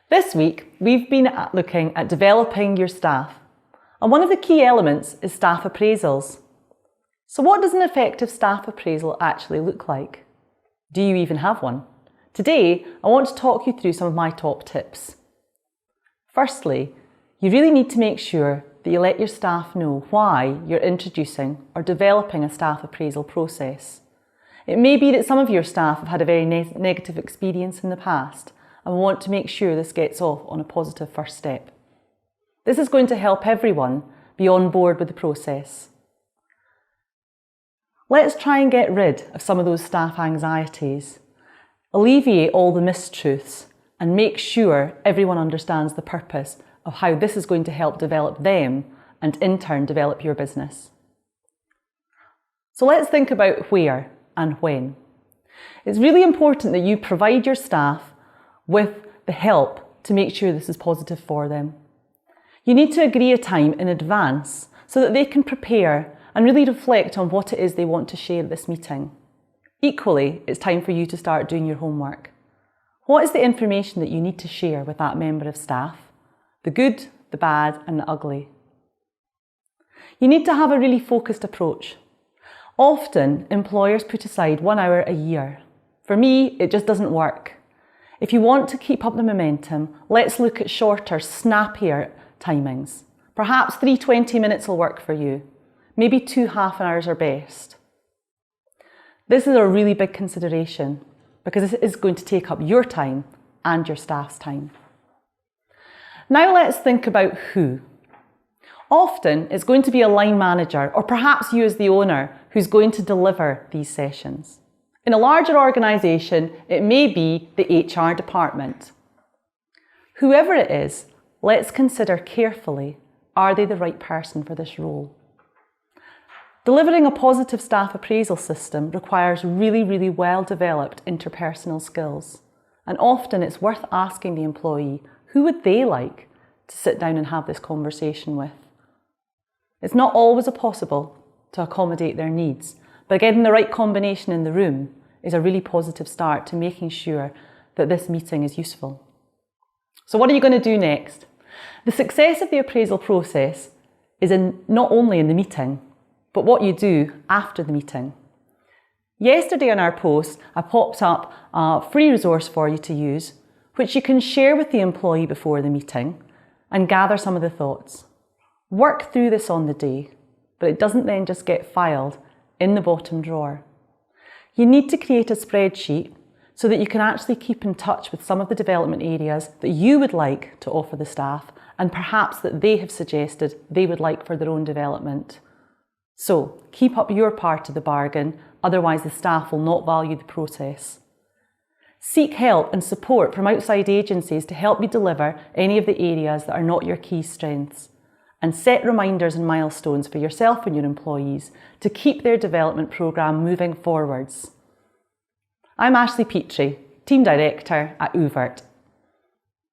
This week, we've been looking at developing your staff, and one of the key elements is staff appraisals. So what does an effective staff appraisal actually look like? Do you even have one? Today, I want to talk you through some of my top tips. Firstly, you really need to make sure that you let your staff know why you're introducing or developing a staff appraisal process. It may be that some of your staff have had a very negative experience in the past and want to make sure this gets off on a positive first step. This is going to help everyone be on board with the process. Let's try and get rid of some of those staff anxieties, alleviate all the mistruths, and make sure everyone understands the purpose of how this is going to help develop them and in turn develop your business. So let's think about where and when. It's really important that you provide your staff with the help to make sure this is positive for them. You need to agree a time in advance so that they can prepare and really reflect on what it is they want to share at this meeting. Equally, it's time for you to start doing your homework. What is the information that you need to share with that member of staff? The good, the bad, and the ugly. You need to have a really focused approach. Often, employers put aside 1 hour a year. For me, it just doesn't work. If you want to keep up the momentum, let's look at shorter, snappier timings. Perhaps 3 20 minutes will work for you. Maybe 2 half an hours are best. This is a really big consideration because this is going to take up your time and your staff's time. Now let's think about who. Often it's going to be a line manager or perhaps you as the owner who's going to deliver these sessions. In a larger organisation, it may be the HR department. Whoever it is, let's consider carefully, are they the right person for this role? Delivering a positive staff appraisal system requires really well developed interpersonal skills. And often it's worth asking the employee, who would they like to sit down and have this conversation with? It's not always possible to accommodate their needs, but getting the right combination in the room is a really positive start to making sure that this meeting is useful. So what are you going to do next? The success of the appraisal process is not only in the meeting, but what you do after the meeting. Yesterday on our post, I popped up a free resource for you to use, which you can share with the employee before the meeting and gather some of the thoughts. Work through this on the day, but it doesn't then just get filed in the bottom drawer. You need to create a spreadsheet so that you can actually keep in touch with some of the development areas that you would like to offer the staff and perhaps that they have suggested they would like for their own development. So keep up your part of the bargain, otherwise the staff will not value the process. Seek help and support from outside agencies to help you deliver any of the areas that are not your key strengths. And set reminders and milestones for yourself and your employees to keep their development programme moving forwards. I'm Petrie, Team Director at OOVIRT.